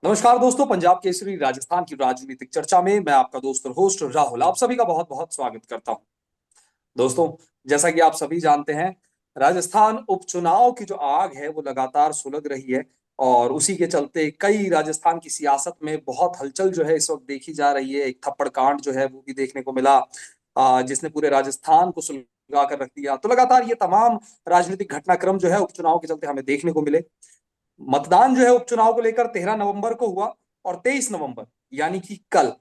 नमस्कार दोस्तों, पंजाब केसरी राजस्थान की राजनीतिक चर्चा में मैं आपका दोस्त और होस्ट राहुल आप सभी का बहुत बहुत स्वागत करता हूं। दोस्तों, जैसा कि आप सभी जानते हैं, राजस्थान उपचुनाव की जो आग है वो लगातार सुलग रही है। और उसी के चलते कई राजस्थान की सियासत में बहुत हलचल जो है इस वक्त देखी जा रही है। एक थप्पड़ कांड जो है वो भी देखने को मिला, जिसने पूरे राजस्थान को सुलगा कर रख दिया। तो लगातार ये तमाम राजनीतिक घटनाक्रम जो है उपचुनाव के चलते हमें देखने को मिले। मतदान जो है उपचुनाव को लेकर 13 नवंबर को हुआ, और 23 नवंबर यानी कि कल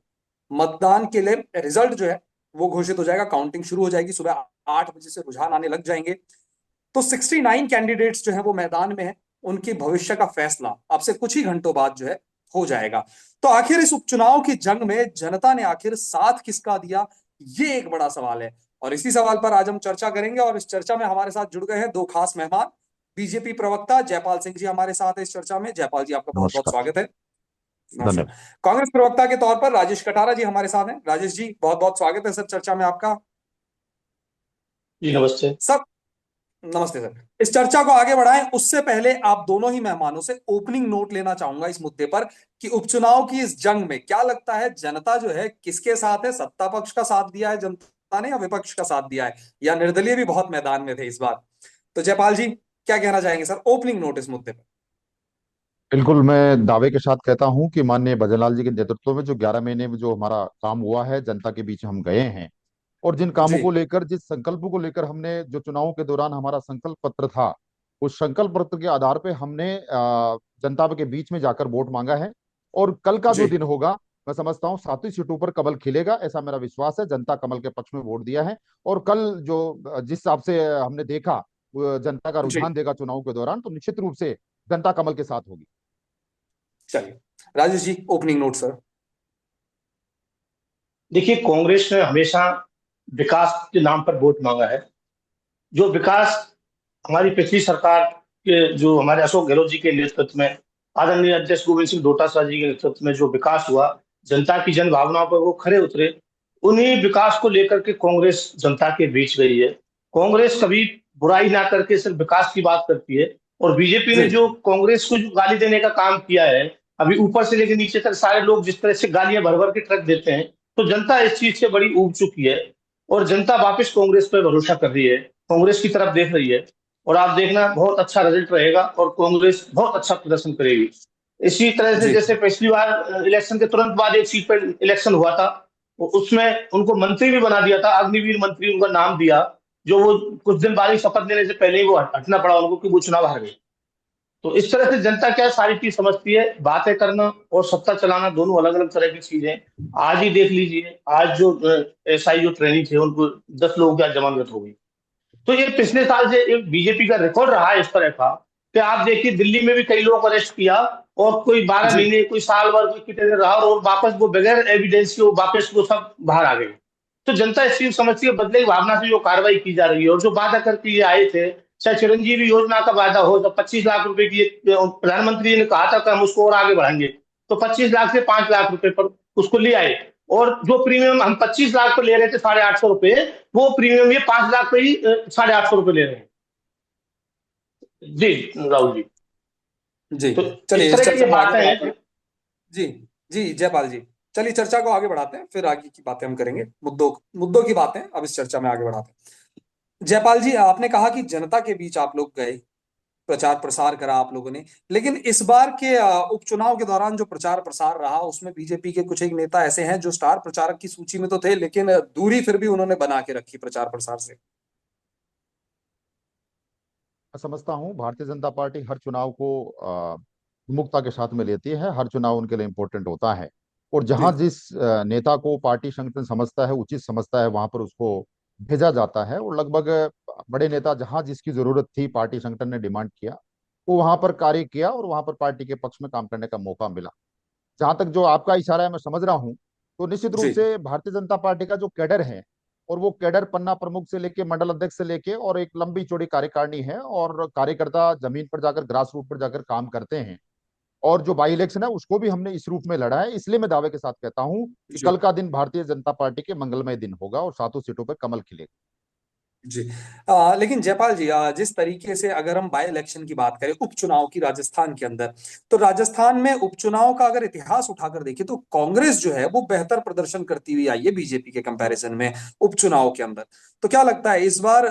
मतदान के लिए रिजल्ट जो है वो घोषित हो जाएगा। काउंटिंग शुरू हो जाएगी, सुबह 8 बजे से रुझान आने लग जाएंगे। तो 69 कैंडिडेट्स जो है वो मैदान में है। उनके भविष्य का फैसला अब से कुछ ही घंटों बाद जो है हो जाएगा। तो आखिर इस उपचुनाव की जंग में जनता ने आखिर साथ किसका दिया, ये एक बड़ा सवाल है। और इसी सवाल पर आज हम चर्चा करेंगे, और इस चर्चा में हमारे साथ जुड़ गए हैं दो खास मेहमान। बीजेपी प्रवक्ता जयपाल सिंह जी हमारे साथ है इस चर्चा में। जयपाल जी, आपका बहुत बहुत नमस्कार। स्वागत है। नमस्कार। धन्यवाद। कांग्रेस प्रवक्ता के तौर पर राजेश कटारा जी हमारे साथ हैं। राजेश जी, बहुत बहुत स्वागत है सर चर्चा में आपका। जी नमस्ते। सब नमस्ते सर। इस चर्चा को आगे बढ़ाएं उससे पहले आप दोनों ही मेहमानों से ओपनिंग नोट लेना चाहूंगा इस मुद्दे पर कि उपचुनाव की इस जंग में क्या लगता है, जनता जो है किसके साथ है? सत्ता पक्ष का साथ दिया है जनता ने, या विपक्ष का साथ दिया है, या निर्दलीय भी बहुत मैदान में थे इस बार? तो जयपाल जी, क्या कहना चाहेंगे सर, ओपनिंग नोट इस मुद्दे पर? बिल्कुल, मैं दावे के साथ कहता हूं कि माननीय भजनलाल जी के नेतृत्व में जो 11 महीने में जो हमारा काम हुआ है, जनता के बीच हम गए हैं और जिन कामों जी को लेकर, जिस संकल्पों को लेकर हमने जो चुनाव के दौरान हमारा संकल्प पत्र था, उस संकल्प पत्र के आधार पे हमने जनता के बीच में जाकर वोट मांगा है। और कल का जो जी दिन होगा, मैं समझता हूँ 7 सीटों पर कमल खिलेगा, ऐसा मेरा विश्वास है। जनता कमल के पक्ष में वोट दिया है। और कल जो जिस हिसाब से हमने देखा, वो जनता का जी। रुझान देखा चुनाव के दौरान, तो निश्चित रूप से जनता कमल के साथ होगी। चलिए, Rajesh ji, opening note sir. देखिए, कांग्रेस ने हमेशा विकास के नाम पर वोट मांगा है। जो विकास हमारी पिछली सरकार के, जो हमारे अशोक गहलोत जी के नेतृत्व में, आदरणीय अध्यक्ष गोविंद सिंह डोटासरा जी के नेतृत्व में जो विकास हुआ, जनता की जन भावनाओं पर वो खरे उतरे। उन्हीं विकास को लेकर के कांग्रेस जनता के बीच गई है। कांग्रेस कभी बुराई ना करके सिर्फ विकास की बात करती है। और बीजेपी ने जी जो कांग्रेस को जो गाली देने का काम किया है, अभी ऊपर से लेकर नीचे तक सारे लोग जिस तरह से गालियां भर भर के ट्रक देते हैं, तो जनता इस चीज से बड़ी ऊब चुकी है। और जनता वापस कांग्रेस पर भरोसा कर रही है, कांग्रेस की तरफ देख रही है। और आप देखना, बहुत अच्छा रिजल्ट रहेगा और कांग्रेस बहुत अच्छा प्रदर्शन करेगी। इसी तरह से जी जैसे पिछली बार इलेक्शन के तुरंत बाद एक सीट पर इलेक्शन हुआ था, उसमें उनको मंत्री भी बना दिया था, अग्निवीर मंत्री उनका नाम दिया। जो वो कुछ दिन बाद ही शपथ लेने से पहले ही वो हटना पड़ा उनको, कि वो चुनाव हार गए। तो इस तरह से जनता क्या सारी चीज समझती है, बातें करना और सत्ता चलाना दोनों अलग अलग तरह की चीजें। आज ही देख लीजिए, आज जो एसआई जो ट्रेनिंग थे उनको 10 लोगों की आज जमानत हो गई। तो ये पिछले साल से एक बीजेपी का रिकॉर्ड रहा है इस तरह का, कि आप देखिए दिल्ली में भी कई लोगों को अरेस्ट किया, और कोई 12 महीने, कोई साल भर, कोई कितने दिन रहा, और वापस वो बगैर एविडेंस के वो वापस वो सब बाहर आ गए। तो जनता इस चीज समझती है, बदले की भावना से जो कार्रवाई की जा रही है। और जो वादा करके ये आए थे, चाहे चिरंजीवी योजना का वादा हो, तो 25 लाख रुपए की प्रधानमंत्री ने कहा था कि हम उसको और आगे बढ़ाएंगे, तो 25 लाख से 5 लाख रुपए पर उसको ले आए। और जो प्रीमियम हम 25 लाख पे ले रहे थे, 850 रुपए, वो प्रीमियम ये 5 लाख पे ही 850 रुपए ले रहे हैं। जी राहुल जी। जी। तो इस चलिए, इस तरह की ये चर्चा को आगे बातें बढ़ाते हैं। हैं। जी जी जयपाल जी, चलिए चर्चा को आगे बढ़ाते हैं, फिर आगे की बातें हम करेंगे। मुद्दों मुद्दों की बातें अब इस चर्चा में आगे बढ़ाते हैं। जयपाल जी, आपने कहा कि जनता के बीच आप लोग गए, प्रचार प्रसार करा आप लोगों ने, लेकिन इस बार के उपचुनाव के दौरान जो प्रचार प्रसार रहा उसमें बीजेपी के कुछ एक नेता ऐसे हैं जो स्टार प्रचारक की सूची में तो थे, लेकिन दूरी फिर भी उन्होंने बना के रखी प्रचार प्रसार से। मैं समझता हूँ भारतीय जनता पार्टी हर चुनाव को मुक्ता के साथ में लेती है। हर चुनाव उनके लिए इम्पोर्टेंट होता है। और जी जहां जिस नेता को पार्टी संगठन समझता है, उचित समझता है, वहां पर उसको भेजा जाता है। और लगभग बड़े नेता जहां जिसकी जरूरत थी, पार्टी संगठन ने डिमांड किया, वो वहां पर कार्य किया और वहां पर पार्टी के पक्ष में काम करने का मौका मिला। जहां तक जो आपका इशारा है, मैं समझ रहा हूं, तो निश्चित रूप जी से भारतीय जनता पार्टी का जो कैडर है, और वो कैडर पन्ना प्रमुख से लेके मंडल अध्यक्ष से लेके और एक लंबी चौड़ी कार्यकारिणी है, और कार्यकर्ता जमीन पर जाकर, ग्रास रूट पर जाकर काम करते हैं। और जो बाई इलेक्शन है उसको भी हमने इस रूप में लड़ा है। इसलिए मैं दावे के साथ कहता हूं कि जी। कल का दिन भारतीय जनता पार्टी के मंगलमय दिन होगा और 7 सीटों पर कमल खिलेगा। जी। लेकिन जयपाल जी, जिस तरीके से अगर हम बाय इलेक्शन की बात करें, उपचुनाव की राजस्थान के अंदर, तो राजस्थान में उपचुनाव का अगर इतिहास उठाकर देखें तो कांग्रेस जो है वो बेहतर प्रदर्शन करती हुई आई है बीजेपी के कंपैरिजन में उपचुनाव के अंदर। तो क्या लगता है इस बार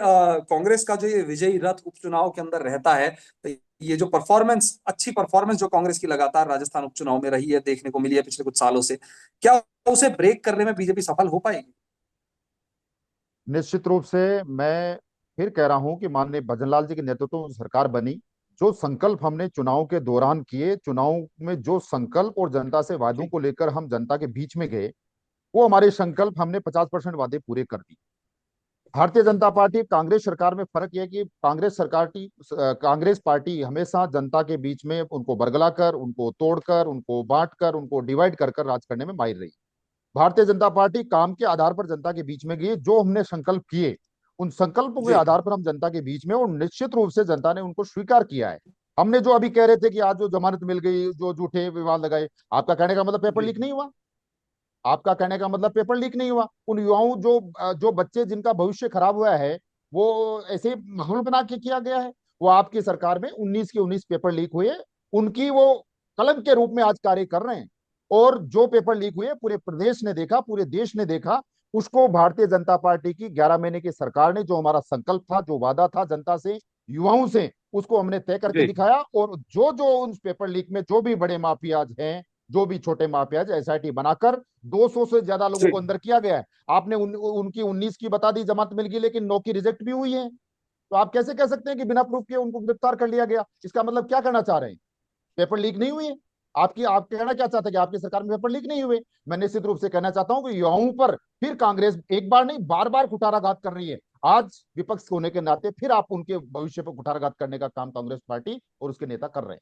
कांग्रेस का जो ये विजयी रथ उपचुनाव के अंदर रहता है, तो ये जो परफॉर्मेंस, अच्छी परफॉर्मेंस जो कांग्रेस की लगातार राजस्थान उपचुनाव में रही है, देखने को मिली है पिछले कुछ सालों से, क्या उसे ब्रेक करने में बीजेपी सफल हो पाएगी? निश्चित रूप से मैं फिर कह रहा हूं कि माननीय भजनलाल जी के नेतृत्व में सरकार बनी। जो संकल्प हमने चुनाव के दौरान किए, चुनाव में जो संकल्प और जनता से वादों जी। को लेकर हम जनता के बीच में गए, वो हमारे संकल्प, हमने 50% वादे पूरे कर दिए। भारतीय जनता पार्टी कांग्रेस सरकार में फर्क यह है कि कांग्रेस पार्टी हमेशा जनता के बीच में उनको बरगला कर, उनको तोड़कर, उनको बांट कर, उनको डिवाइड कर कर राज करने में माहिर रही। भारतीय जनता पार्टी काम के आधार पर जनता के बीच में गई। जो हमने संकल्प किए, उन संकल्पों के जी। आधार पर हम जनता के बीच में, और निश्चित रूप से जनता ने उनको स्वीकार किया है। हमने जो अभी कह रहे थे कि आज जो जमानत मिल गई, जो झूठे विवाद लगाए, आपका कहने का मतलब पेपर जी। लीक नहीं हुआ? आपका कहने का मतलब पेपर लीक नहीं हुआ? उन युवाओं, जो बच्चे जिनका भविष्य खराब हुआ है, वो ऐसे माहौल बना के किया गया है। वो आपकी सरकार में 19 के 19 पेपर लीक हुए, उनकी वो कलंक के रूप में आज कार्य कर रहे हैं। और जो पेपर लीक हुए पूरे प्रदेश ने देखा, पूरे देश ने देखा। उसको भारतीय जनता पार्टी की 11 महीने की सरकार ने, जो हमारा संकल्प था, जो वादा था जनता से, युवाओं से, उसको हमने तय करके जी। दिखाया। और जो जो उन पेपर लीक में जो भी बड़े माफियाज हैं, जो भी छोटे माफियाज, एसआईटी बनाकर 200 से ज्यादा लोगों जी। को अंदर किया गया है। आपने उनकी 19 की बता दी, जमानत मिल गई, लेकिन 9 की रिजेक्ट भी हुई है। तो आप कैसे कह सकते हैं कि बिना प्रूफ के उनको गिरफ्तार कर लिया गया? इसका मतलब क्या कहना चाह रहे हैं? पेपर लीक नहीं हुए? आप कहना क्या चाहते हैं कि आपकी सरकार में पेपर लीक नहीं हुए? मैं निश्चित रूप से कहना चाहता हूं कि युवाओं पर फिर कांग्रेस एक बार नहीं, बार बार कुठाराघात कर रही है। आज विपक्ष होने के नाते फिर आप उनके भविष्य पर कुठाराघात करने का काम कांग्रेस पार्टी और उसके नेता कर रहे हैं।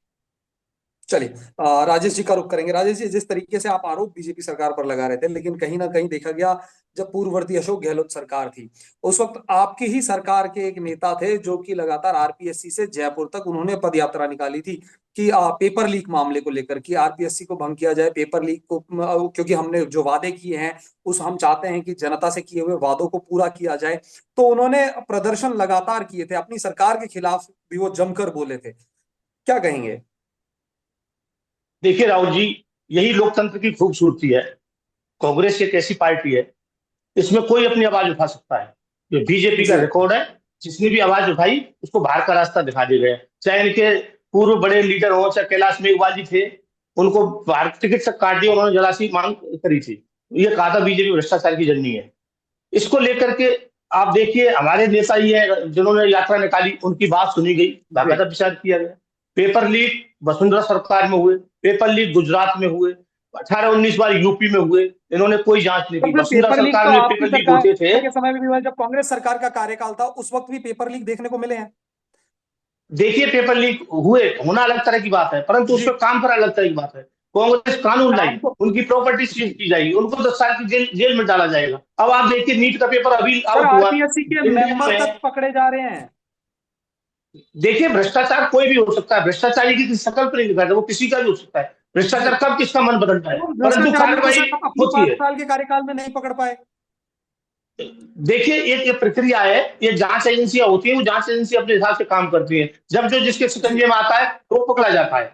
चलिए, राजेश जी का रुख करेंगे। राजेश जी, जिस तरीके से आप आरोप बीजेपी सरकार पर लगा रहे थे, लेकिन कहीं ना कहीं देखा गया, जब पूर्ववर्ती अशोक गहलोत सरकार थी, उस वक्त आपकी ही सरकार के एक नेता थे जो कि लगातार आरपीएससी से जयपुर तक उन्होंने पदयात्रा निकाली थी कि पेपर लीक मामले को लेकर, कि आरपीएससी को भंग किया जाए, पेपर लीक को, क्योंकि हमने जो वादे किए हैं उस हम चाहते हैं कि जनता से किए हुए वादों को पूरा किया जाए। तो उन्होंने प्रदर्शन लगातार किए थे, अपनी सरकार के खिलाफ भी वो जमकर बोले थे। क्या कहेंगे? देखिए राहुल जी, यही लोकतंत्र की खूबसूरती है। कांग्रेस एक ऐसी पार्टी है, इसमें कोई अपनी आवाज उठा सकता है। जो बीजेपी का जी। रिकॉर्ड है, जिसने भी आवाज उठाई उसको बाहर का रास्ता दिखा दिया गया। चाहे इनके पूर्व बड़े लीडर हो, चाहे कैलाश मेघवाल जी थे, उनको बाहर टिकट से काट दिया, उन्होंने जरा सी मांग करी थी। ये कहा था बीजेपी भ्रष्टाचार की जननी है। इसको लेकर के आप देखिए, हमारे नेता ही है जिन्होंने यात्रा निकाली, उनकी बात सुनी गई, जी। बाकायदा विचार किया गया। पेपर लीक वसुंधरा सरकार में हुए, पेपर लीक गुजरात में हुए, 18-19 बार यूपी में हुए, इन्होंने कोई जांच नहीं तो की। फिर वसुंधरा पेपर लीक सरकार तो में आपकी पेपर लीक सरकार होते थे। के समय में भी हुआ, जब कांग्रेस सरकार का कार्यकाल था उस वक्त भी पेपर लीक देखने को मिले हैं। देखिए, पेपर लीक हुए, होना अलग तरह की बात है, परंतु जी। उसके काम पर अलग तरह की बात है। कांग्रेस कानून लाई, काम तो, उनकी प्रॉपर्टी सीज जी, की जाएगी, उनको 10 साल की जेल में डाला जाएगा। अब आप देखिए, नीट का पेपर अभी सर आउट हुआ आरपीएससी के इंडिया मेंबर में। तक पकड़े जा रहे हैं। देखिए, भ्रष्टाचार कोई भी हो सकता है, भ्रष्टाचारी की किसी शकल पर नहीं दिखाता, वो किसी का भी हो सकता है। जी। भ्रष्टाचार कब किसका मन बदलता है, तो उन परंतु भ्रष्टाचारियों को कार्रवाई सर अपनी होती पांच है। साल के कार्यकाल में नहीं पकड़ पाए। देखिए, ये प्रक्रिया है, ये जांच एजेंसियां होती है, वो जांच एजेंसी अपने हिसाब से काम करती है। जब जो जिसके जी। शिकंजे में आता है तो वो पकड़ा जाता है।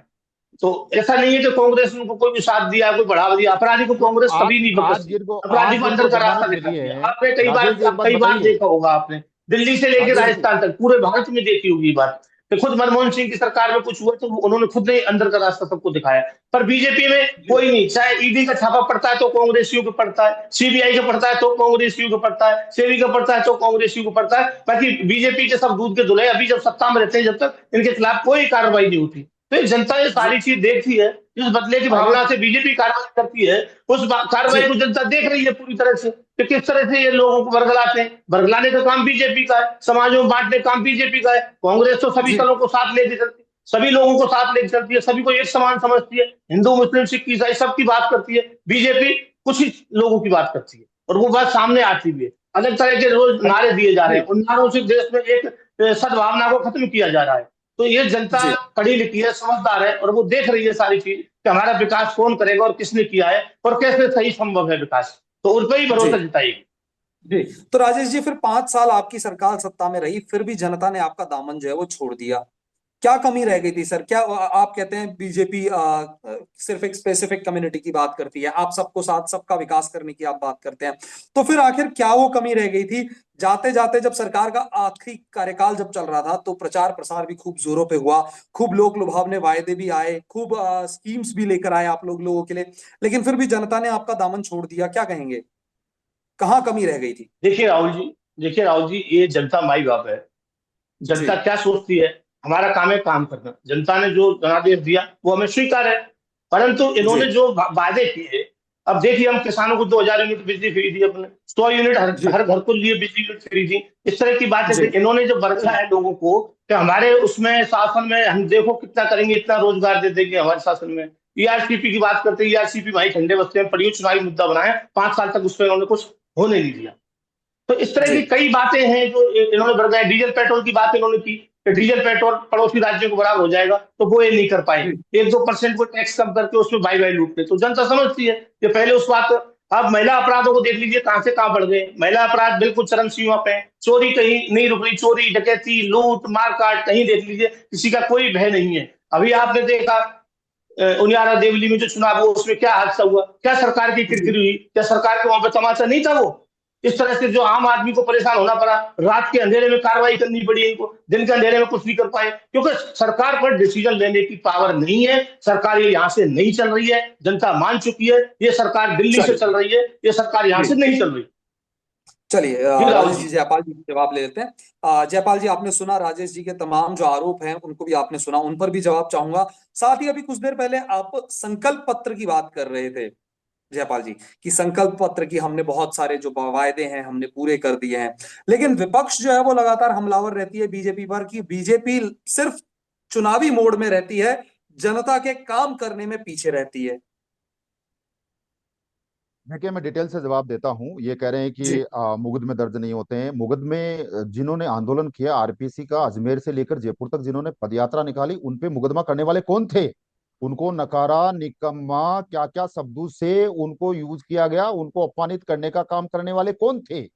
तो ऐसा नहीं है कि कांग्रेस ने उनको कोई भी साथ दिया, कोई बढ़ावा दिया। अपराधी को तो कांग्रेस आज कभी नहीं पकड़ सकती, अपराधी आज को अंदर जिनको का रास्ता जमानत मिली दिखाती है। है, आपने राजेश जी एक बात कई बार बताइए। देखा होगा, आपने दिल्ली से लेकर राजेश जी, राजस्थान तक पूरे भारत में देखी होगी ये बात। तो खुद मनमोहन सिंह की सरकार में कुछ हुआ तो उन्होंने खुद ने अंदर का रास्ता सबको दिखाया। पर बीजेपी में जी। कोई नहीं, चाहे ईडी का छापा पड़ता है तो कांग्रेसियों को पड़ता है, सीबीआई का पड़ता है तो कांग्रेसियों को पड़ता है, सेबी का पड़ता है तो कांग्रेसियों को पड़ता है। बाकी बीजेपी के सब दूध के धुले। अभी जब सत्ता में रहते हैं, जब तक इनके खिलाफ कोई कार्रवाई नहीं होती। तो ये जनता ये जी। सारी चीज देखती है, जिस बदले की अरे भावना से बीजेपी कार्रवाई करती है, उस कार्रवाई जी। को जनता देख रही है पूरी तरह से कि किस तरह से ये लोगों को बरगलाते हैं। बरगलाने का काम बीजेपी का है, समाजों में बांटने का काम बीजेपी का है। कांग्रेस तो सभी जी। दलों को साथ लेके चलती है, सभी लोगों को साथ लेके चलती है, सभी को एक समान समझती है, हिंदू मुस्लिम सिख ईसाई सबकी बात करती है। बीजेपी कुछ ही लोगों की बात करती है, और वो बात सामने आती भी है। अलग तरह के रोज नारे दिए जा रहे जी। हैं, उन नारों से देश में एक सद्भावना को खत्म किया जा रहा है। तो ये जनता जी। पढ़ी लिखी है, समझदार है, और वो देख रही है सारी चीज कि हमारा विकास कौन करेगा और किसने किया है और कैसे सही संभव है विकास। तो उन पर ही जी। भरोसा जताएगी। जी। तो राजेश जी, फिर 5 साल आपकी सरकार सत्ता में रही, फिर भी जनता ने आपका दामन जो है वो छोड़ दिया। क्या कमी रह गई थी सर? क्या आप कहते हैं बीजेपी सिर्फ एक स्पेसिफिक कम्युनिटी की बात करती है, आप सबको साथ, सबका विकास करने की आप बात करते हैं, तो फिर आखिर क्या वो कमी रह गई थी? जाते जाते जब सरकार का आखिरी कार्यकाल जब चल रहा था, तो प्रचार प्रसार भी खूब जोरों पे हुआ, खूब लोक लुभावने वायदे भी आए, खूब स्कीम्स भी लेकर आए आप लोगों के लिए, लेकिन फिर भी जनता ने आपका दामन छोड़ दिया। क्या कहेंगे, कहाँ कमी रह गई थी? देखिए राहुल जी, ये जनता माई बाप है। जी। जनता क्या सोचती है? हमारा काम है काम करना। जनता ने जो जनादेश दिया वो हमें स्वीकार है, परंतु जी। इन्होंने जो वादे किए, अब देखिए हम किसानों को 2,000 यूनिट बिजली फ्री दी, अपने 100 यूनिट हर जी। हर घर को लिए बिजली यूनिट फ्री दी। इस तरह की बातें जी। थी। इन्होंने जो बरगला है लोगों को कि हमारे उसमें शासन में हम देखो कितना करेंगे, इतना रोजगार दे देंगे हमारे शासन में। ईआरसीपी की बात करते हैं, ईआरसीपी भाई ठंडे बस्ते में पड़ी हुई चुनावी मुद्दा बनाया, 5 साल तक उस पर इन्होंने कुछ होने नहीं दिया। तो इस तरह जी। की कई बातें हैं जो इन्होंने बढ़ गए। डीजल पेट्रोल की बात इन्होंने की कि डीजल पेट्रोल पड़ोसी राज्यों को बराबर हो जाएगा, तो वो ये नहीं कर पाए। जी। 1-2% को टैक्स कम करके उसमें बाई बाई लूटते। तो जनता समझती है कि पहले उस बात। अब महिला अपराधों को देख लीजिए कहां से कहां बढ़ गए। महिला अपराध बिल्कुल चरम सीमा पे है। चोरी कहीं नहीं रुक रही, चोरी डकैती लूट मारकाट कहीं देख लीजिए, किसी का कोई भय नहीं है। अभी आपने देखा उनियारा देवली में जो चुनाव हुआ उसमें क्या हादसा हुआ, क्या सरकार की जी। किरकिरी हुई, क्या सरकार के वहां पे तमाशा नहीं था वो? इस तरह से जो आम आदमी को परेशान होना पड़ा, रात के अंधेरे में कार्रवाई करनी पड़ी इनको, दिन के अंधेरे में कुछ नहीं कर पाए, क्योंकि सरकार पर डिसीजन लेने की पावर नहीं है। सरकार ये यहाँ से नहीं चल रही है, जनता मान चुकी है। ये सरकार दिल्ली से चलिए। चल रही है, ये सरकार यहाँ से जी। नहीं चल रही। चलिए, जी राहुल राजेश जी। जी, जयपाल जी जवाब ले लेते हैं। जयपाल जी, आपने सुना राजेश जी के तमाम जो आरोप हैं, उनको भी आपने सुना, उन पर भी जवाब चाहूंगा। साथ ही अभी कुछ देर पहले आप संकल्प पत्र की बात कर रहे थे जयपाल जी, कि संकल्प पत्र की हमने बहुत सारे जो वायदे हैं हमने पूरे कर दिए हैं, लेकिन विपक्ष जो है वो लगातार हमलावर रहती है बीजेपी पर, कि बीजेपी सिर्फ चुनावी मोड में रहती है, जनता के काम करने में पीछे रहती है। देखिए, मैं डिटेल से जवाब देता हूँ। ये कह रहे हैं जी। कि मुकदमे दर्ज नहीं होते हैं। मुकदमे जिन्होंने आंदोलन किया आरपीसी का, अजमेर से लेकर जयपुर तक जिन्होंने पदयात्रा निकाली, उन पे मुकदमा करने वाले कौन थे? उनको नकारा, निकम्मा, क्या क्या शब्दों से उनको यूज किया गया, उनको अपमानित करने का काम करने वाले कौन थे?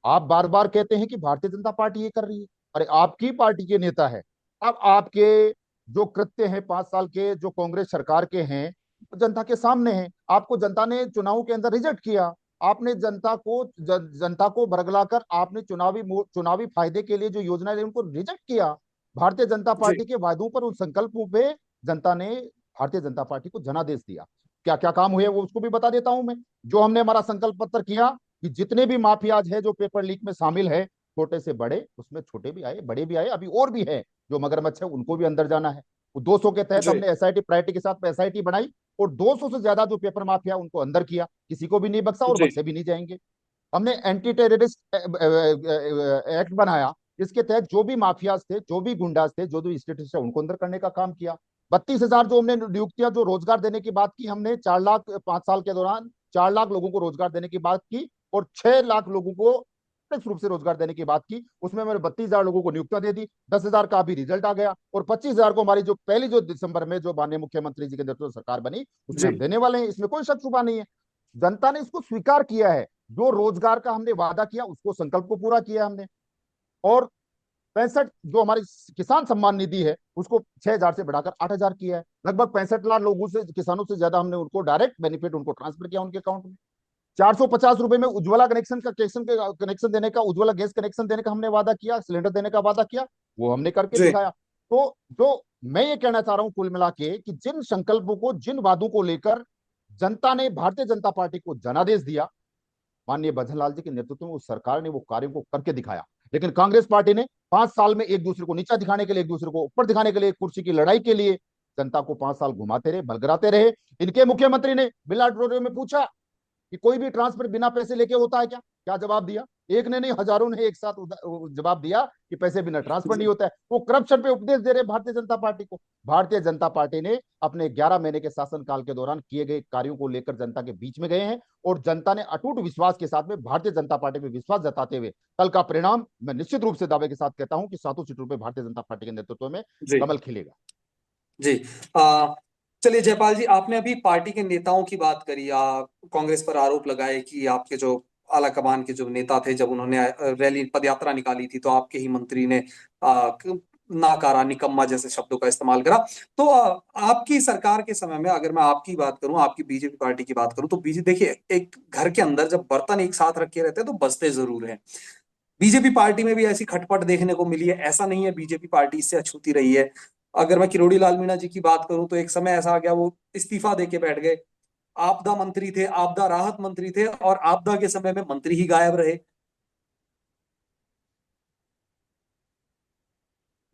आप बार बार कहते हैं कि भारतीय जनता पार्टी ये कर रही है। अरे, आपकी पार्टी के नेता है। अब आपके जो कृत्य हैं 5 साल के, जो कांग्रेस सरकार के हैं, जनता के सामने हैं। आपको जनता ने चुनाव के अंदर रिजेक्ट किया। आपने जनता को बरगलाकर आपने चुनावी फायदे के लिए जो योजना ली उनको रिजेक्ट किया। भारतीय जनता जी। पार्टी के वायदों पर, उन संकल्पों पे जनता ने भारतीय जनता पार्टी को जनादेश दिया। क्या क्या काम हुए वो उसको भी बता देता हूं मैं। जो हमने हमारा संकल्प पत्र किया कि जितने भी माफियाज है जो पेपर लीक में शामिल है, छोटे से बड़े, उसमें छोटे भी आए बड़े भी आए, अभी और भी है जो मगरमच्छ है, उनको भी अंदर जाना है। 200 के तहत जी। हमने एसआईटी प्रायोरिटी के साथ एसआईटी बनाई, और 200 से ज्यादा जो पेपर माफिया उनको अंदर किया। किसी को भी नहीं बख्शा और जी। बख्शे भी नहीं जाएंगे। हमने एंटी टेररिस्ट एक्ट बनाया, इसके तहत जो भी माफियाज थे, जो भी गुंडाज थे, जो भी स्टेटिस्ट है, उनको अंदर करने का काम किया। 32,000 जो हमने नियुक्तियां, जो रोजगार देने की बात की हमने, 4 लाख 5 साल के दौरान 4 लाख लोगों को रोजगार देने की बात की, और 6 लाख लोगों को प्रत्यक्ष रूप से रोजगार देने की बात की। उसमें मैंने 32,000 लोगों को नियुक्तियां दे दी। 10,000 का भी रिजल्ट आ गया, और 25,000 को हमारी जो पहली जो दिसंबर में जो माननीय मुख्यमंत्री जी के नेतृत्व में सरकार बनी, उसमें जी। हम देने वाले हैं। इसमें कोई शक छुपा नहीं है। जनता ने इसको स्वीकार किया है। जो रोजगार का हमने वादा किया, उसको संकल्प को पूरा किया हमने। और 65 जो हमारी किसान सम्मान निधि है, उसको 6,000 से बढ़ाकर 8,000 किया है। लगभग 65 लाख लोगों से, किसानों से ज्यादा हमने उनको डायरेक्ट बेनिफिट उनको ट्रांसफर किया उनके अकाउंट में। 450 रुपए में उज्ज्वला कनेक्शन देने का, उज्ज्वला गैस कनेक्शन देने का हमने वादा किया, सिलेंडर देने का वादा किया, वो हमने करके जी। दिखाया। तो जो मैं ये कहना चाह रहा हूं कुल मिला के, कि जिन संकल्पों को, जिन वादों को लेकर जनता ने भारतीय जनता पार्टी को जनादेश दिया, माननीय भजनलाल जी के नेतृत्व में उस सरकार ने वो कार्यों को करके दिखाया। लेकिन कांग्रेस पार्टी ने 5 साल में एक दूसरे को नीचा दिखाने के लिए, एक दूसरे को ऊपर दिखाने के लिए, कुर्सी की लड़ाई के लिए जनता को 5 साल घुमाते रहे, बलगराते रहे। इनके मुख्यमंत्री ने बिला ड्रोरियो में पूछा कि कोई भी ट्रांसफर बिना पैसे लेके होता है क्या? क्या जवाब दिया? एक ने नहीं, हजारों ने एक साथ जवाब दिया कि पैसे बिना ट्रांसफर नहीं जी। होता है। वो करप्शन पे उपदेश दे रहे भारतीय जनता पार्टी को। भारतीय जनता पार्टी ने अपने 11 महीने के शासनकाल के दौरान किए गए कार्यों को लेकर जनता के बीच में गए हैं, और जनता ने अटूट विश्वास के साथ में भारतीय जनता पार्टी में विश्वास जताते हुए कल का परिणाम मैं निश्चित रूप से दावे के साथ कहता हूं कि 7 सीटों पर भारतीय जनता पार्टी के नेतृत्व में जी। कमल खिलेगा। जी। आ, चलिए जयपाल जी, आपने अभी पार्टी के नेताओं की बात करी, कांग्रेस पर आरोप लगाए कि आपके जो आला कमान के जो नेता थे, जब उन्होंने रैली पदयात्रा निकाली थी, तो आपके ही मंत्री ने नाकारा, निकम्मा जैसे शब्दों का इस्तेमाल करा। तो आपकी सरकार के समय में, अगर मैं आपकी बात करूं, आपकी बीजेपी पार्टी की बात करूं, तो बीजेपी देखिए, एक घर के अंदर जब बर्तन एक साथ रखे रहते हैं तो बजते जरूर हैं। बीजेपी पार्टी में भी ऐसी खटपट देखने को मिली है, ऐसा नहीं है बीजेपी पार्टी इससे अछूती रही है। अगर मैं किरोड़ी लाल मीणा जी की बात करूं, तो एक समय ऐसा आ गया, वो इस्तीफा देके बैठ गए। आपदा मंत्री थे, आपदा राहत मंत्री थे, और आपदा के समय में मंत्री ही गायब रहे।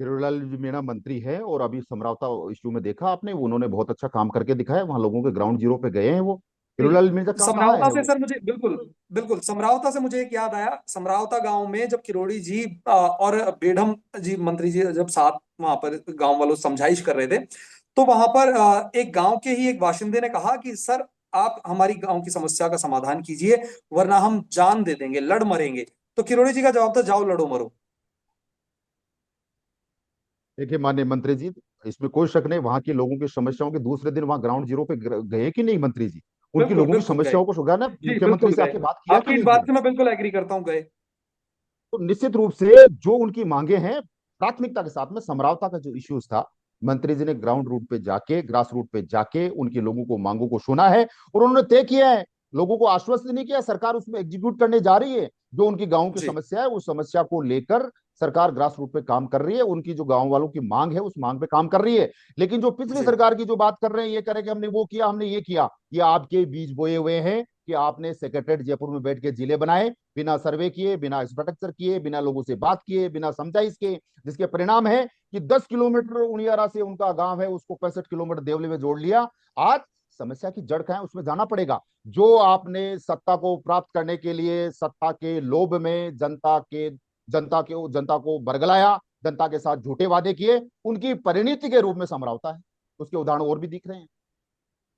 किरोड़ीलाल मीणा मंत्री है, और अभी समझौता इश्यू में देखा आपने, उन्होंने बहुत अच्छा काम करके दिखाया, वहां लोगों के ग्राउंड जीरो पे गए हैं वो। किरोड़ीलाल मीणा कहाँ समरावता है से वो? सर मुझे बिल्कुल बिल्कुल समरावता से मुझे एक याद आया। समरावता गांव में जब किरोड़ी जी और बेढम जी मंत्री जी जब साथ वहां पर गांव वालों से समझाइश कर रहे थे, तो वहां पर एक गांव के ही एक बाशिंदे ने कहा कि सर, आप हमारी गांव की समस्या का समाधान कीजिए, वरना हम जान दे देंगे, लड़ मरेंगे। तो किरोड़ी जी का जवाब था, जाओ लड़ो मरो। देखिए माननीय मंत्री जी, इसमें कोई शक नहीं, वहां के लोगों की समस्याओं के दूसरे दिन वहां ग्राउंड जीरो पे गए कि नहीं मंत्री जी? उनकी बिल्कुल लोगों की बिल्कुल गए। समस्याओं को सुना, जी मुख्यमंत्री बिल्कुल से गए। आके बात किया कि आपकी इस नहीं बात किया? से मैं बिल्कुल एग्री करता हूँ, गए। तो निश्चित रूप से जो उनकी मांगे हैं, प्राथमिकता के साथ में समरावता का जो इश्यूज था, मंत्री जी ने ग्राउंड रूट पे जाके, ग्रास रूट पे जाके उनके लोगों को, मांगों को सुना है, और उन्होंने तय किया है, लोगों को आश्वस्त नहीं किया, सरकार उसमें एग्जीक्यूट करने जा रही है। जो उनकी गांव की जी समस्या है, उस समस्या को लेकर सरकार ग्रास रूट पे काम कर रही है, उनकी जो गांव वालों की मांग है, उस मांग पे काम कर रही है। लेकिन जो पिछली जी सरकार की जो बात कर रहे हैं, ये करे कि हमने वो किया, हमने ये किया, ये आपके बीज बोए हुए हैं कि आपने सेक्रेटरीट जयपुर में बैठ के जिले बनाए, बिना सर्वे किए, बिना इंफ्रास्ट्रक्चर किए, बिना लोगों से बात किए, बिना समझाइश के, जिसके परिणाम है कि 10 किलोमीटर उनियारा से उनका गांव है, उसको 65 किलोमीटर देवली में जोड़ लिया। आज समस्या की जड़ कहाँ है, उसमें जाना पड़ेगा। जो आपने सत्ता को प्राप्त करने के लिए, सत्ता के लोभ में जनता को बरगलाया, जनता के साथ झूठे वादे किए, उनकी परिणति के रूप में समझौता है। उसके उदाहरण और भी दिख रहे हैं।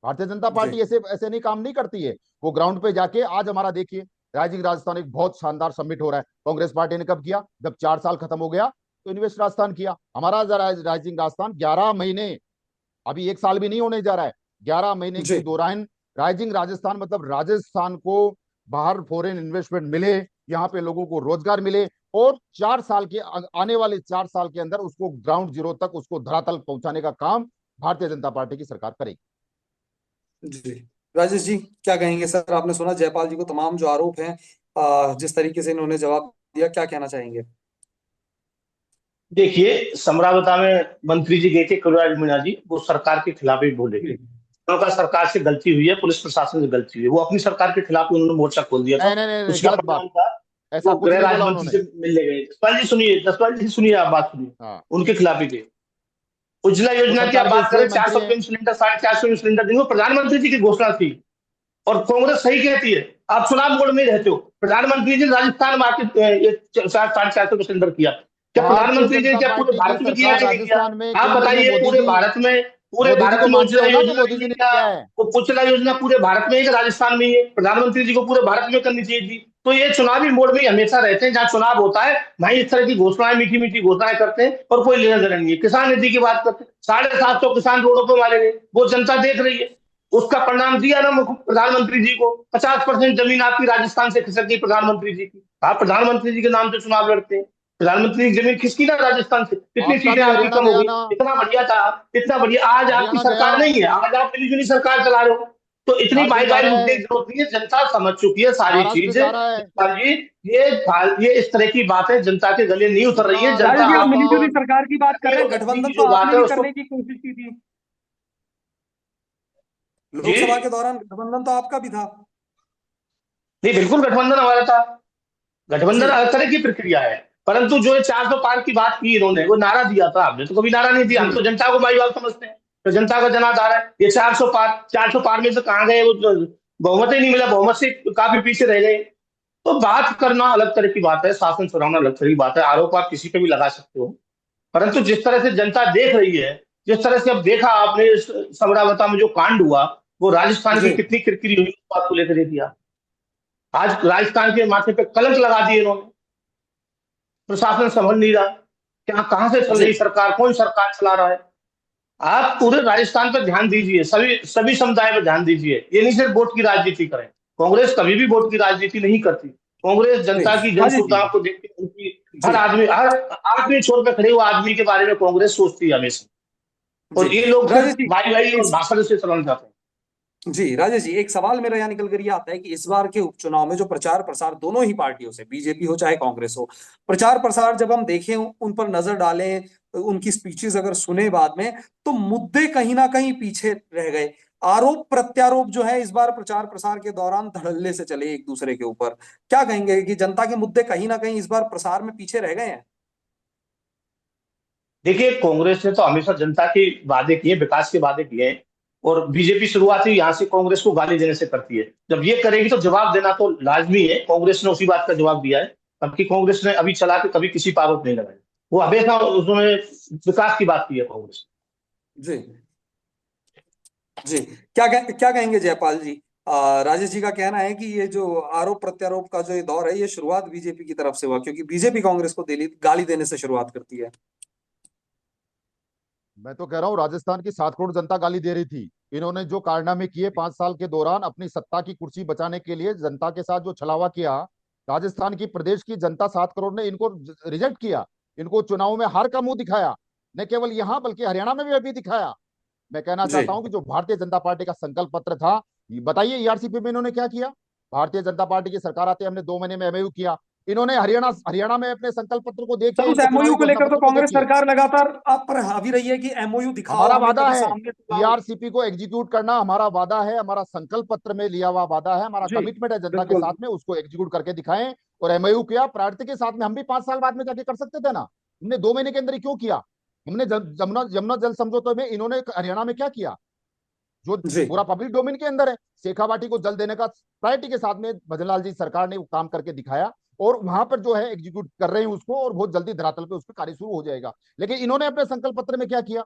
भारतीय जनता जी पार्टी ऐसे ऐसे नहीं काम नहीं करती है। वो ग्राउंड पे जाके, आज हमारा देखिए, राइजिंग राजस्थान एक बहुत शानदार समिट हो रहा है। कांग्रेस पार्टी ने कब किया? जब 4 साल खत्म हो गया तो इन्वेस्ट राजस्थान किया। हमारा राइजिंग राजस्थान 11 महीने, अभी 1 साल भी नहीं होने जा रहा है, 11 महीने जी के दौरान राइजिंग राजस्थान, मतलब राजस्थान को बाहर फॉरेन इन्वेस्टमेंट मिले, यहाँ पे लोगों को रोजगार मिले, और 4 साल के, आने वाले 4 साल के अंदर उसको ग्राउंड जीरो तक, उसको धरातल पहुंचाने का काम भारतीय जनता पार्टी की सरकार करेगी। जी। राजेश जी, क्या कहेंगे सर? आपने सुना जयपाल जी को तमाम जो आरोप हैं, जिस तरीके से इन्होंने जवाब दिया, क्या कहना चाहेंगे? देखिए, समरावता में मंत्री जी गए थे, करुणानिधि मीणा जी, वो सरकार के खिलाफ ही बोले थे। जी उनका सरकार से गलती हुई है, पुलिस प्रशासन से गलती हुई है, वो अपनी सरकार के खिलाफ ही उन्होंने मोर्चा खोल दिया था। नहीं नहीं नहीं नहीं, उसका गलत बात। परिणाम था, ऐसा वो कुछ गृह नहीं बोला राज्य मंत्री उन्होंने। से मिलने गए। जसपाल जी सुनिए, आप बात सुनिए। हाँ, उनके खिलाफ ही थे। उज्ज्वला वो योजना की आप सरकार के बात हिस्से करें, में चार मंत्री सौ हैं। रुपये में सिलेंडर, 450 में सिलेंडर देंगे, वो प्रधानमंत्री जी की घोषणा थी। और कांग्रेस सही कहती है, आप चुनाव मोड में रहते हो। प्रधानमंत्री जी ने राजस्थान में आके 450 का सिलेंडर किया। क्या भारतीय प्रधानमंत्री जी ने जनता क्या पूरे पार्टी की भारत में किया सरकार या नहीं किया? राजस्थान में आप केंद्र में बताइए, मोदी जी, पूरे मोदी जी भारत को में मानते उज्ज्वला हो ना कि योजना मोदी नहीं जी ने किया? किया है? वो उज्ज्वला योजना पूरे भारत में है कि राजस्थान में ही है? प्रधानमंत्री जी को पूरे भारत में करनी चाहिए थी। तो ये चुनावी मोड में हमेशा रहते हैं, जहां चुनाव होता है वहीं इस तरह की घोषणाएं, मीठी मीठी घोषणाएं करते हैं, और कोई लेना देना नहीं है। किसान निधि की बात करते हैं, 750 किसान रोडों पर मारे गए, वो जनता देख रही है। उसका परिणाम दिया ना प्रधानमंत्री जी को, 50% जमीन आपकी राजस्थान से खिसक गई प्रधानमंत्री जी की। आप प्रधानमंत्री जी के नाम से चुनाव लड़ते हैं, प्रधानमंत्री की जमीन खिसकी ना राजस्थान से, कितनी आपका सीटें भी आपकी हरियाणा कम हो गया गई। ना? इतना बढ़िया था, इतना बढ़िया। आज आपकी हरियाणा गया। सरकार नहीं है, आज आप मिलीजुली सरकार चला रहे हो। तो इतनी झारखंड जा बाईगारी रहा उठने है, की जरूरत नहीं है, जनता समझ चुकी है सारी महाराष्ट्र चीज। जा रहा है। जी, ये इस तरह की बातें जनता के गले नहीं उतर रही है। बिहार, जनता राजेश जी, आप मिलीजुली राजस्थान। सरकार की बात कर रहे हैं, की गठबंधन तो जो बात आपने है भी उसको। करने की कोशिश की थी। जी, लोकसभा के दौरान गठबंधन तो आपका भी था। नहीं, बिल्कुल गठबंधन हमारा था। गठबंधन जी अलग तरह की प्रक्रिया है। परंतु जो 400 पार की बात की इन्होंने, वो नारा दिया था, आपने तो कभी नारा नहीं दिया। जी हम तो जनता को माई बाप समझते हैं, तो जनता का जनाधार है ये 400 पार में से कहाँ गए वो? बहुमत ही नहीं मिला, बहुमत से काफी पीछे रह गए। तो बात करना अलग तरह की बात है, शासन चलाना अलग तरह की बात है। आरोप आप किसी पे भी लगा सकते हो, परंतु जिस तरह से जनता देख रही है, जिस तरह से अब देखा आपने समरावता में जो कांड हुआ, वो राजस्थान की जी कितनी किरकिरी हुई, उस बात को लेकर दे दिया। आज राजस्थान के माथे पे कलंक लगा दिए इन्होंने। प्रशासन समझ नहीं रहा, क्या कहां से चल जी रही सरकार, कौन सरकार चला रहा है। आप पूरे राजस्थान पर ध्यान दीजिए, सभी सभी समुदाय पर ध्यान दीजिए, ये नहीं सिर्फ वोट की राजनीति करें। कांग्रेस कभी भी वोट की राजनीति नहीं करती। कांग्रेस जनता की जन राजेश जी। सुविधाओं को देखते उनकी जी हर आदमी छोर पे खड़े हुए आदमी के बारे में कांग्रेस सोचती है हमेशा। जी। और ये लोग राजेश सिर्फ जी, भाई और इस भाषण से चलाना चाहते हैं। जी राजेश जी, एक सवाल मेरा यहाँ निकल कर ये आता है कि इस बार के उपचुनाव में जो प्रचार प्रसार दोनों ही पार्टियों से, बीजेपी हो चाहे कांग्रेस हो, प्रचार प्रसार जब हम देखें, उन पर नजर डालें, उनकी स्पीचेस अगर सुने बाद में, तो मुद्दे कहीं ना कहीं पीछे रह गए। आरोप प्रत्यारोप जो है इस बार प्रचार प्रसार के दौरान धड़ल्ले से चले एक दूसरे के ऊपर। क्या कहेंगे कि जनता के मुद्दे कहीं ना कहीं इस बार प्रसार में पीछे रह गए हैं? देखिए, कांग्रेस ने तो हमेशा जनता के वादे किए, विकास के वादे किए हैं। और बीजेपी शुरुआत ही यहाँ से कांग्रेस को गाली देने से करती है। जब ये करेगी तो जवाब देना तो लाजमी है। कांग्रेस ने उसी बात का जवाब दिया है। जबकि कांग्रेस ने अभी चला के कभी किसी पर आरोप नहीं लगाया। वो हमेशा उसमें विकास की बात की है कांग्रेस। जी जी। क्या कहेंगे जयपाल जी? राजेश जी का कहना है कि ये जो आरोप प्रत्यारोप का जो ये दौर है, ये शुरुआत बीजेपी की तरफ से हुआ, क्योंकि बीजेपी कांग्रेस को गाली देने से शुरुआत करती है। मैं तो कह रहा हूँ राजस्थान की 7 करोड़ जनता गाली दे रही थी। इन्होंने जो कारनामे किए 5 साल के दौरान अपनी सत्ता की कुर्सी बचाने के लिए, जनता के साथ जो छलावा किया, राजस्थान की प्रदेश की जनता 7 करोड़ ने इनको रिजेक्ट किया। इनको चुनाव में हार का मुंह दिखाया। न केवल यहाँ बल्कि हरियाणा में भी अभी दिखाया। मैं कहना जी चाहता हूं कि जो भारतीय जनता पार्टी का संकल्प पत्र था, बताइए ईआरसीपी में इन्होंने क्या किया। भारतीय जनता पार्टी की सरकार आते हमने 2 महीने में एमओयू किया। इन्होंने हरियाणा हरियाणा में अपने संकल्प पत्र को सर, देखिए, उस इनके एमओयू चुनावी को घोषणा लेकर तो पत्र को कांग्रेस देखिए। सरकार लगातार आप पर हावी रही है कि एमओयू दिखाओ, हमारा हमें वादा कभी है सामने तो लाओ। ईआरसीपी को एग्जीक्यूट करना, हमारा वादा है, हमारा संकल्प पत्र में लिया हुआ वादा है, हमारा जी कमिटमेंट है जनता के बिल्कुल। साथ में, उसको एग्जीक्यूट करके दिखाएं। और एमओयू किया प्रार्थी के साथ में, हम भी 5 साल बाद में जाके कर सकते थे ना। हमने 2 महीने के अंदर ही क्यों किया? हमने जमुना जमुना जल समझौते में इन्होंने हरियाणा में क्या किया, जो जी पूरा पब्लिक डोमेन के अंदर है। शेखावाटी को जल देने का प्रायोरिटी के साथ में भजनलाल जी सरकार ने वो काम करके दिखाया। और वहां पर जो है एग्जीक्यूट कर रहे हैं उसको, और बहुत जल्दी धरातल पे उस पर कार्य शुरू हो जाएगा। लेकिन इन्होंने अपने संकल्प पत्र में क्या किया,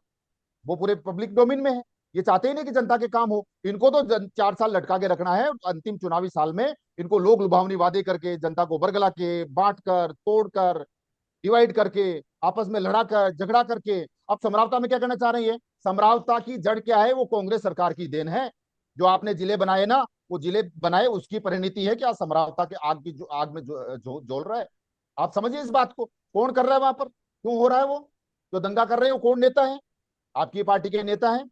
वो पूरे पब्लिक डोमेन में है। ये चाहते ही नहीं कि जनता के काम हो। इनको तो 4 साल लटका के रखना है। अंतिम चुनावी साल में इनको लोग लुभावनी वादे करके, जनता को बरगला के, बांट कर, तोड़ कर, डिवाइड करके, आपस में लड़ा कर, झगड़ा करके, अब समरावता में क्या करना चाह रही है? समरावता की जड़ क्या है? वो कांग्रेस सरकार की देन है। जो आपने जिले बनाए ना, वो जिले बनाए उसकी परिणति है कि आज समरावता के आग की जो आग में जोल रहा है। आप समझिए इस बात को। कौन कर रहा है वहां पर, क्यों हो रहा है वो जो दंगा कर रहे हैं? वो कौन नेता है? आपकी पार्टी के नेता हैं।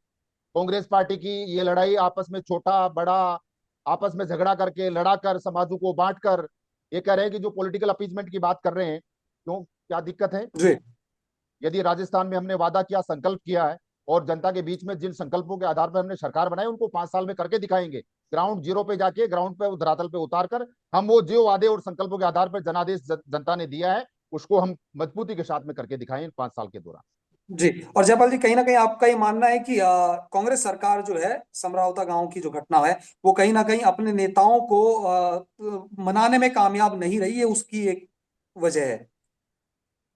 कांग्रेस पार्टी की ये लड़ाई आपस में छोटा बड़ा, आपस में झगड़ा करके, लड़ा कर, समाजों को बांट कर, ये कह रहे हैं कि जो पॉलिटिकल अपीजमेंट की बात कर रहे हैं, क्यों, क्या दिक्कत है? जी यदि राजस्थान में हमने वादा किया, संकल्प किया है, और जनता के बीच में जिन संकल्पों के आधार पर हमने सरकार बनाई, उनको 5 साल में करके दिखाएंगे। ग्राउंड जीरो पे जाके, ग्राउंड पे धरातल पे उतार कर, हम वो जो वादे और संकल्पों के आधार पर जनादेश जनता ने दिया है, उसको हम मजबूती के साथ में करके दिखाएं 5 साल के दौरान। जी। और जयपाल जी, कहीं ना कहीं आपका ये मानना है कि कांग्रेस सरकार जो है, समरावता गांव की जो घटना है, वो कहीं ना कहीं अपने नेताओं को मनाने में कामयाब नहीं रही है, उसकी एक वजह है?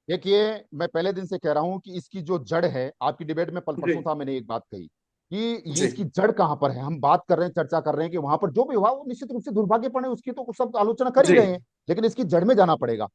देखिए, मैं पहले दिन से कह रहा हूं कि इसकी जो जड़ है, आपकी डिबेट में जी परसों था, मैंने एक बात कही कि ये जी इसकी जड़ कहां पर है। हम बात कर रहे हैं, चर्चा कर रहे हैं कि वहां पर जो भी हुआ वो निश्चित रूप से दुर्भाग्यपूर्ण है, उसकी तो सब आलोचना कर ही जी रहे हैं। लेकिन इसकी जड़ में जाना पड़ेगा।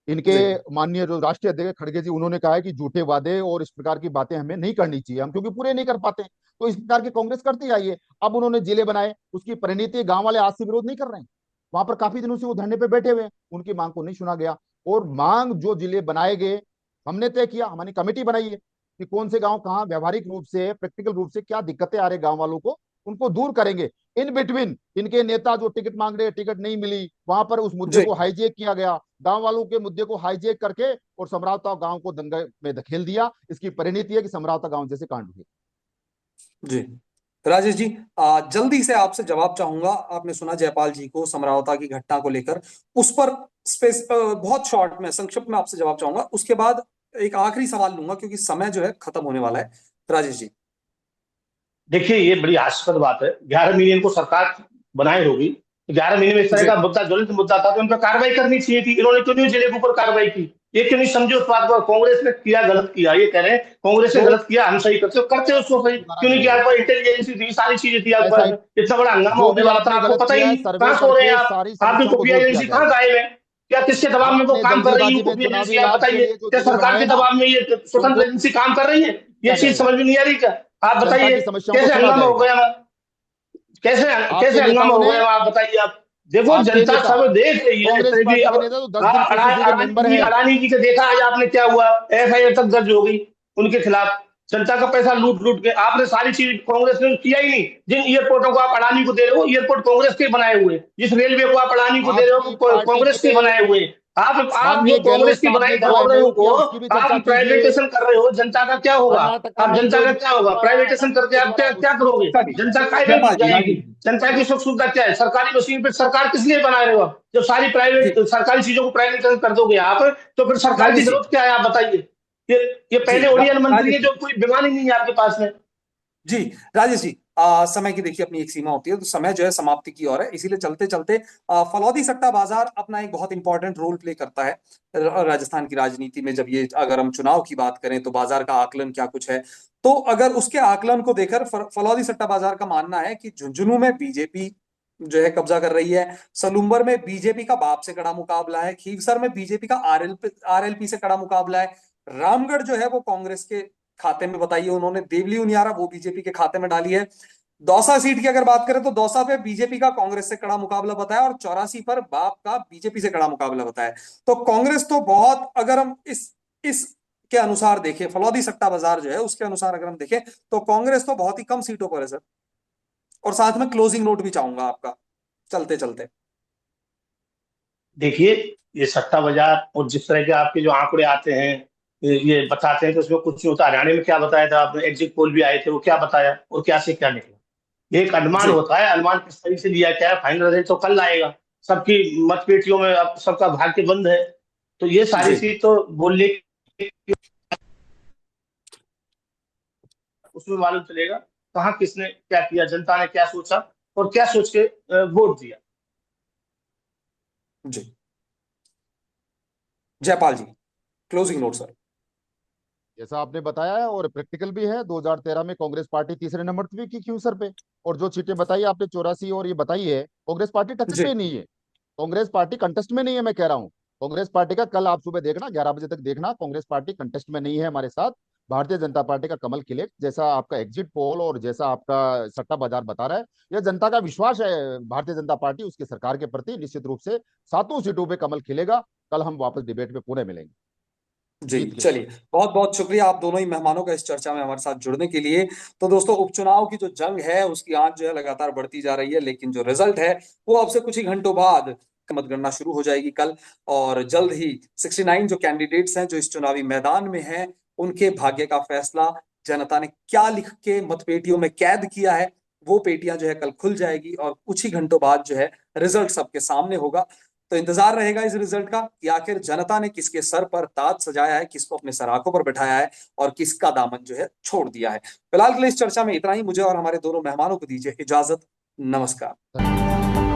इनके जी माननीय जो राष्ट्रीय अध्यक्ष खड़गे जी, उन्होंने कहा है कि झूठे वादे और इस प्रकार की बातें हमें नहीं करनी चाहिए, हम क्योंकि पूरे नहीं कर पाते। तो इस प्रकार की कांग्रेस करती आई है। अब उन्होंने जिले बनाए, उसकी परिणति गांव वाले आज से विरोध नहीं कर रहे हैं। वहां पर काफी दिनों से वो धरने पे बैठे हुए हैं, उनकी मांग को नहीं सुना गया। और मांग जो जिले बनाए गए, हमने तय किया, हमारी कमेटी बनाई है कि कौन से गांव कहाँ व्यवहारिक रूप से, प्रैक्टिकल रूप से क्या दिक्कतें आ रही गांव वालों को, उनको दूर करेंगे। इन बिटवीन इनके नेता जो टिकट मांग रहे, टिकट नहीं मिली, वहां पर उस मुद्दे जी को हाईजेक किया गया, गांव वालों के मुद्दे को हाईजेक करके, और समरावता गांव को दंगे में धकेल दिया। इसकी परिणति है कि समरावता गांव जैसे कांड हुए। जी। राजेश जी, जल्दी से आपसे जवाब चाहूंगा। आपने सुना जयपाल जी को समरावता की घटना को लेकर, उस पर बहुत शॉर्ट में, संक्षिप्त में आपसे जवाब चाहूंगा। उसके बाद एक आखिरी सवाल लूंगा, क्योंकि समय जो है खत्म होने वाला है। राजेश जी। देखिए, ये बड़ी हास्यास्पद बात है। 11 महीने को सरकार बनाई होगी, 11 महीने में इस तरह जी का मुद्दा, ज्वलित मुद्दा था, तो उन पर कार्रवाई करनी चाहिए थी। इन्होंने क्यों नहीं जिले के ऊपर कार्रवाई की? ये क्यों नहीं समझे उस बात को? कांग्रेस ने किया, गलत किया, ये कह रहे हैं कांग्रेस ने जो गलत किया, हम सही करते करते उसको सही दोबारा क्यों नहीं किया? करेंगे, आपके पास इंटेलिजेंस थी, सारी चीजें थी आपके ऐसा पास ही में, इतना बड़ा हंगामा जो होने भी वाला था, आपने आपको गलत पता ही किया है, नहीं। सर्वे कहाँ सो रहे हैं करके आप? सारी आपकी समस्याओं को खुफिया दूर किया एजेंसी कहाँ जाएगा। गायब है? क्या किसके दबाव में वो आपने काम कर रही है? जल्दीबाजी में खुफिया चुनावी एजेंसी, आप लाभ के बताइए, लिए जो क्या जिले सरकार बनाए के ना, दबाव में ये स्वतंत्र उनको एजेंसी काम कर रही है? ये किया चीज जाएगा, समझ में नहीं आ रही क्या? आप जनता बताइए, की समस्याओं को कैसे सुना हंगामा हो जाएगा। गया? कैसे कैसे हंगामा नेताओं हो ने, गया आप बताइए। आप देखो, आपके जनता नेता, सब देख रही है। कांग्रेस कि पार्टी अब के नेता तो 10 दिन पीसीसी के मेंबर हैं। अडानी जी का देखा आज आपने क्या हुआ, FIR तक दर्ज हो गई उनके खिलाफ। जनता का पैसा लूट लूट के आपने सारी चीज कांग्रेस ने किया ही नहीं। जिन एयरपोर्टों को आप अडानी को दे रहे हो, एयरपोर्ट कांग्रेस के बनाए हुए। जिस रेलवे को आप अडानी को दे रहे हो, आपकी वो पार्टी कांग्रेस के के बनाए हुए। आप जो माननीय कांग्रेस गहलोत की साहब बनाई ने जो धर्मावलयों MOU को किया उसकी भी चर्चा आप कीजिए। प्राइवेटाइजेशन कर रहे हो, जनता का क्या होगा? कर्नाटका आप में जनता जो का क्या होगा? प्राइवेटाइजेशन करके आप क्या क्या करोगे? चलिए जनता काय में जयपाल जी, जाएगी? जनता की सुख सुविधा क्या है? सरकारी मशीन पे सरकार किस लिए बना रहे हो आप? जब सारी जी प्राइवेट सरकारी चीजों को प्राइवेटाइज कर दोगे आप, तो फिर सरकार की राजेश जी, जरूरत क्या है? आप बताइए। ये जी पहले ओडियन मंत्री राजेश है, जी, जो कोई बीमारी नहीं है आपके पास में। जी राजेश जी, समय की देखिए अपनी एक सीमा होती है, तो समय जो है समाप्ति की ओर है, इसीलिए चलते चलते फलौदी सट्टा बाजार अपना एक बहुत इंपॉर्टेंट रोल प्ले करता है राजस्थान की राजनीति में। जब ये अगर हम चुनाव की बात करें तो बाजार का आकलन क्या कुछ है, तो अगर उसके आकलन को देखकर फलौदी सट्टा बाजार का मानना है कि झुंझुनू में बीजेपी जो है कब्जा कर रही है, सलूम्बर में बीजेपी का बाप से कड़ा मुकाबला है, खीवसर में बीजेपी का आरएलपी से कड़ा मुकाबला है, रामगढ़ जो है वो कांग्रेस के खाते में बताइए उन्होंने, देवली उनियारा वो बीजेपी के खाते में डाली है। दौसा सीट की अगर बात करें तो दौसा पे बीजेपी का कांग्रेस से कड़ा मुकाबला बताया, और 84 पर बाप का बीजेपी से कड़ा मुकाबला बताया। तो कांग्रेस तो बहुत, अगर हम इस के अनुसार देखें, फलौदी सट्टा बाजार जो है उसके अनुसार अगर हम देखें, तो कांग्रेस तो बहुत ही कम सीटों पर है सर। और साथ में क्लोजिंग नोट भी चाहूंगा आपका चलते चलते। देखिए, ये सट्टा बाजार और जिस तरह के आपके जो आंकड़े आते हैं, ये बताते हैं, तो उसमें कुछ नहीं होता। हरियाणा में क्या बताया था आपने? एग्जिट पोल भी आए थे, वो क्या बताया और क्या से क्या निकला? ये एक अनुमान जी होता है। अनुमान किस तरीके से लिया क्या है, फाइनल रिजल्ट तो कल आएगा। सबकी मतपेटियों में अब सबका भाग्य बंद है। तो ये सारी जी चीज तो बोलने उसमें मालूम चलेगा कहाँ किसने क्या किया, जनता ने क्या सोचा और क्या सोच के वोट दिया। जी जयपाल जी, क्लोजिंग नोट सर। जैसा आपने बताया है और प्रैक्टिकल भी है, 2013 में कांग्रेस पार्टी तीसरे नंबर पे की क्यों सर पे। और जो सीटें बताई आपने 84 और ये बताई है, कांग्रेस पार्टी टक्कर जी पे नहीं है। कांग्रेस पार्टी कंटेस्ट में नहीं है, मैं कह रहा हूँ। कांग्रेस पार्टी का कल आप सुबह देखना, 11 बजे तक देखना, कांग्रेस पार्टी कंटेस्ट में नहीं है हमारे साथ। भारतीय जनता पार्टी का कमल खिले, जैसा आपका एग्जिट पोल और जैसा आपका सट्टा बाजार बता रहा है। यह जनता का विश्वास है भारतीय जनता पार्टी उसकी सरकार के प्रति। निश्चित रूप से 7 सीटों पे कमल खिलेगा। कल हम वापस डिबेट में पुणे मिलेंगे जी जीत के चलिए, साथ। बहुत बहुत शुक्रिया आप दोनों ही मेहमानों का इस चर्चा में हमारे साथ जुड़ने के लिए। तो दोस्तों, उपचुनाव की जो जंग है उसकी आंच जो है लगातार बढ़ती जा रही है, लेकिन जो रिजल्ट है वो अब से कुछ ही घंटों बाद मतगणना शुरू हो जाएगी कल। और जल्द ही 69 जो कैंडिडेट्स हैं जो इस चुनावी मैदान में हैं, उनके भाग्य का फैसला जनता ने क्या लिख के मतपेटियों में कैद किया है, वो पेटियां जो है कल खुल जाएगी, और कुछ ही घंटों बाद जो है रिजल्ट सबके सामने होगा। तो इंतजार रहेगा इस रिजल्ट का कि आखिर जनता ने किसके सर पर ताज सजाया है, किसको अपने सराखों पर बैठाया है, और किसका दामन जो है छोड़ दिया है। फिलहाल के लिए इस चर्चा में इतना ही। मुझे और हमारे दोनों मेहमानों को दीजिए इजाजत। नमस्कार। धन्यवाद।